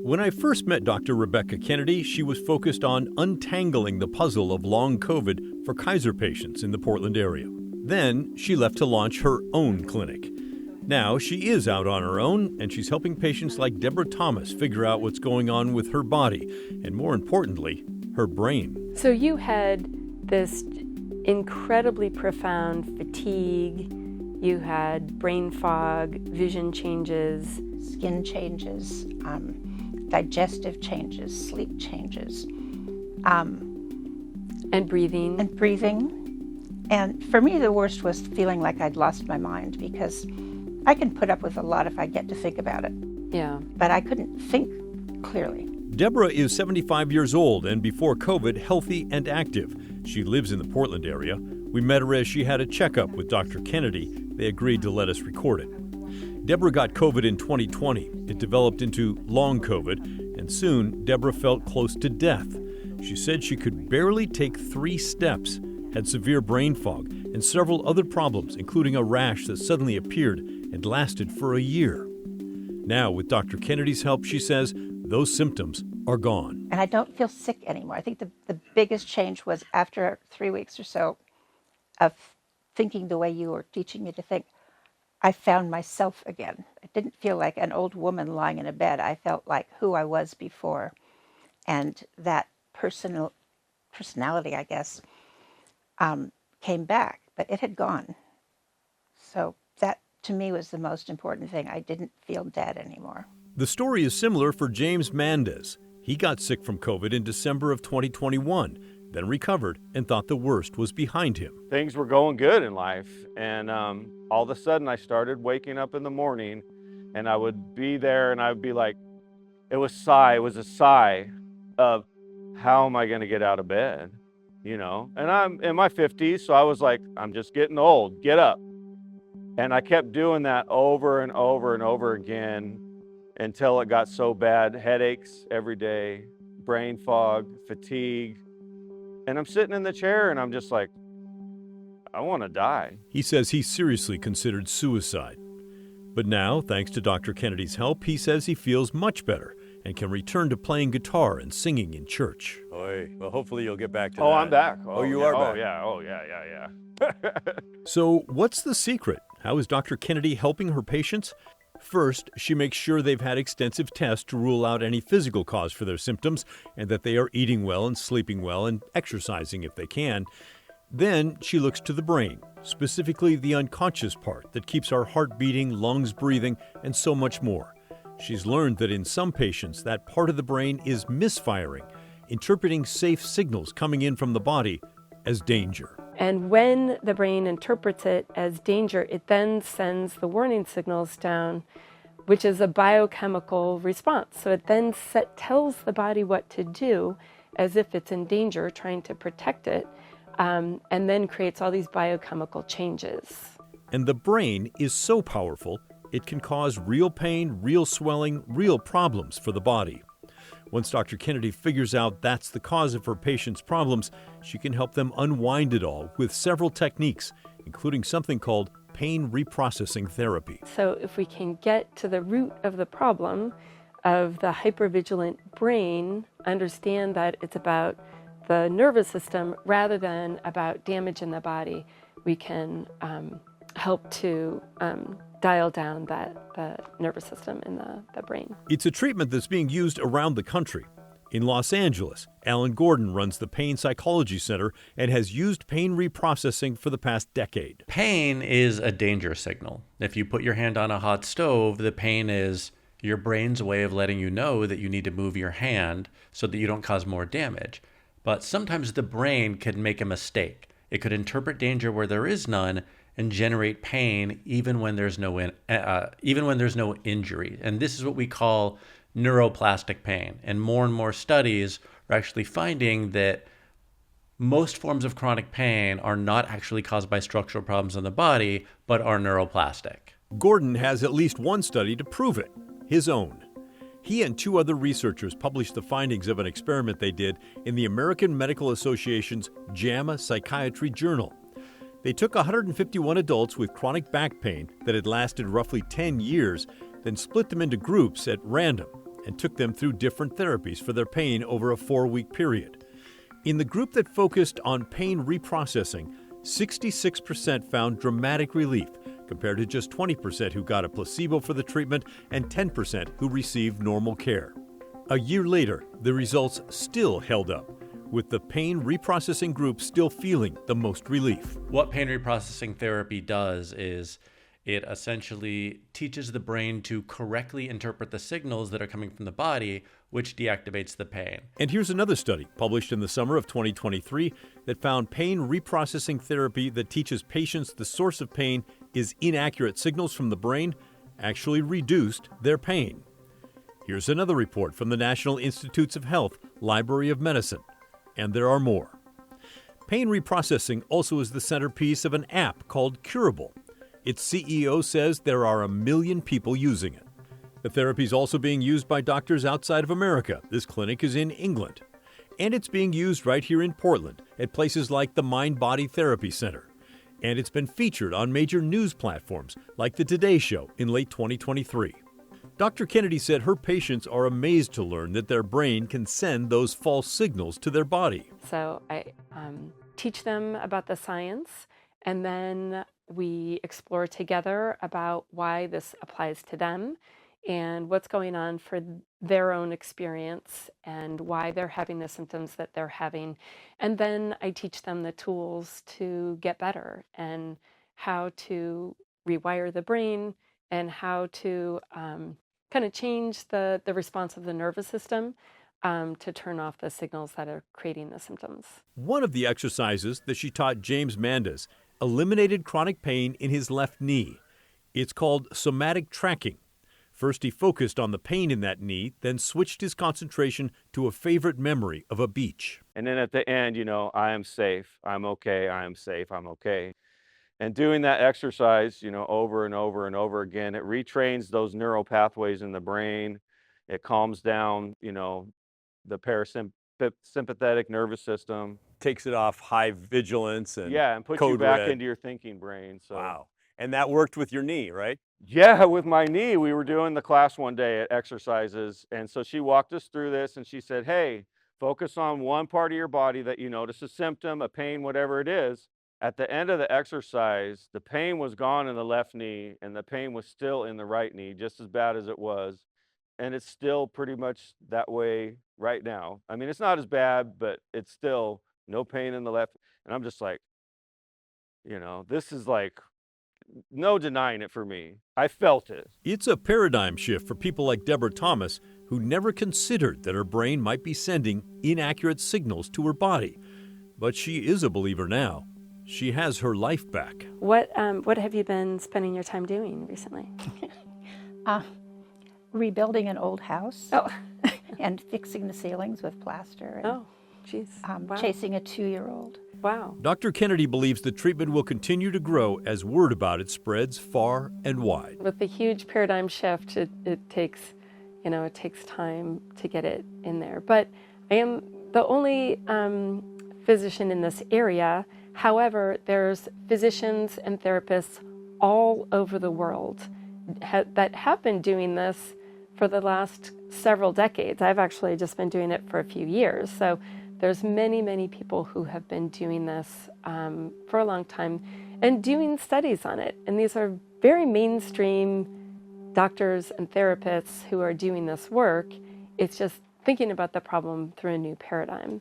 When I first met Dr. Rebecca Kennedy, she was focused on untangling the puzzle of long COVID for Kaiser patients in the Portland area. Then she left to launch her own clinic. Now she is out on her own, and she's helping patients like Deborah Thomas figure out what's going on with her body, and more importantly, her brain. So you had this incredibly profound fatigue, you had brain fog, vision changes, skin changes, digestive changes, sleep changes, and breathing. And for me, the worst was feeling like I'd lost my mind, because I can put up with a lot if I get to think about it. Yeah. But I couldn't think clearly. Deborah is 75 years old and before COVID, healthy and active. She lives in the Portland area. We met her as she had a checkup with Dr. Kennedy. They agreed to let us record it. Deborah got COVID in 2020. It developed into long COVID, and soon Deborah felt close to death. She said she could barely take 3 steps, had severe brain fog, and several other problems, including a rash that suddenly appeared and lasted for a year. Now, with Dr. Kennedy's help, she says, those symptoms are gone. And I don't feel sick anymore. I think the biggest change was after 3 weeks or so of thinking the way you were teaching me to think, I found myself again. I didn't feel like an old woman lying in a bed. I felt like who I was before. And that personality, I guess, came back, but it had gone. So that, to me, was the most important thing. I didn't feel dead anymore. The story is similar for James Mendez. He got sick from COVID in December of 2021, then recovered and thought the worst was behind him. Things were going good in life, and all of a sudden I started waking up in the morning, and I would be there and I would be like, it was a sigh of, how am I going to get out of bed? You know, and I'm in my 50s, so I was like, I'm just getting old, get up. And I kept doing that over and over and over again until it got so bad, headaches every day, brain fog, fatigue. And I'm sitting in the chair and I'm just like, I want to die. He says he seriously considered suicide. But now, thanks to Dr. Kennedy's help, he says he feels much better and can return to playing guitar and singing in church. Well, hopefully you'll get back to that. Oh, I'm back. You are back. Oh, yeah. So what's the secret? How is Dr. Kennedy helping her patients? First, she makes sure they've had extensive tests to rule out any physical cause for their symptoms and that they are eating well and sleeping well and exercising if they can. Then she looks to the brain, specifically the unconscious part that keeps our heart beating, lungs breathing, and so much more. She's learned that in some patients, that part of the brain is misfiring, interpreting safe signals coming in from the body as danger. And when the brain interprets it as danger, it then sends the warning signals down, which is a biochemical response. So it then tells the body what to do as if it's in danger, trying to protect it, and then creates all these biochemical changes. And the brain is so powerful, it can cause real pain, real swelling, real problems for the body. Once Dr. Kennedy figures out that's the cause of her patients' problems, she can help them unwind it all with several techniques, including something called pain reprocessing therapy. So if we can get to the root of the problem of the hypervigilant brain, understand that it's about the nervous system rather than about damage in the body, we can help to dial down the nervous system in the brain. It's a treatment that's being used around the country. In Los Angeles, Alan Gordon runs the Pain Psychology Center and has used pain reprocessing for the past decade. Pain is a danger signal. If you put your hand on a hot stove, the pain is your brain's way of letting you know that you need to move your hand so that you don't cause more damage. But sometimes the brain can make a mistake. It could interpret danger where there is none and generate pain even when there's no injury. And this is what we call neuroplastic pain. And more studies are actually finding that most forms of chronic pain are not actually caused by structural problems in the body, but are neuroplastic. Gordon has at least one study to prove it, his own. He and 2 other researchers published the findings of an experiment they did in the American Medical Association's JAMA Psychiatry Journal. They took 151 adults with chronic back pain that had lasted roughly 10 years, then split them into groups at random. and took them through different therapies for their pain over a 4-week period. In the group that focused on pain reprocessing, 66% found dramatic relief, compared to just 20% who got a placebo for the treatment and 10% who received normal care. A year later, the results still held up, with the pain reprocessing group still feeling the most relief. What pain reprocessing therapy does is it essentially teaches the brain to correctly interpret the signals that are coming from the body, which deactivates the pain. And here's another study published in the summer of 2023 that found pain reprocessing therapy that teaches patients the source of pain is inaccurate signals from the brain actually reduced their pain. Here's another report from the National Institutes of Health Library of Medicine. And there are more. Pain reprocessing also is the centerpiece of an app called Curable. Its CEO says there are 1 million people using it. The therapy is also being used by doctors outside of America. This clinic is in England. And it's being used right here in Portland at places like the Mind Body Therapy Center. And it's been featured on major news platforms like The Today Show in late 2023. Dr. Kennedy said her patients are amazed to learn that their brain can send those false signals to their body. So I teach them about the science, and then we explore together about why this applies to them and what's going on for their own experience and why they're having the symptoms that they're having. And then I teach them the tools to get better and how to rewire the brain and how to kind of change the response of the nervous system to turn off the signals that are creating the symptoms. One of the exercises that she taught James Mandas eliminated chronic pain in his left knee. It's called somatic tracking. First, he focused on the pain in that knee, then switched his concentration to a favorite memory of a beach. And then at the end, I am safe, I'm okay, I am safe, I'm okay. And doing that exercise, over and over and over again, it retrains those neural pathways in the brain. It calms down, the parasympathetic nervous system. Takes it off high vigilance and and puts you back into your thinking brain. So. Wow. And that worked with your knee, right? Yeah, with my knee. We were doing the class one day at exercises. And so she walked us through this and she said, hey, focus on one part of your body that you notice a symptom, a pain, whatever it is. At the end of the exercise, the pain was gone in the left knee and the pain was still in the right knee, just as bad as it was. And it's still pretty much that way right now. I mean, it's not as bad, but it's still no pain in the left. And I'm just like, this is like no denying it for me. I felt it. It's a paradigm shift for people like Deborah Thomas, who never considered that her brain might be sending inaccurate signals to her body. But she is a believer now. She has her life back. What have you been spending your time doing recently? Rebuilding an old house. Oh. And fixing the ceilings with plaster. And, Oh, geez. Wow. Chasing a 2-year-old. Wow. Dr. Kennedy believes the treatment will continue to grow as word about it spreads far and wide. With the huge paradigm shift, it takes time to get it in there. But I am the only physician in this area. However, there's physicians and therapists all over the world that have been doing this for the last several decades. I've actually just been doing it for a few years. So there's many, many people who have been doing this for a long time and doing studies on it. And these are very mainstream doctors and therapists who are doing this work. It's just thinking about the problem through a new paradigm.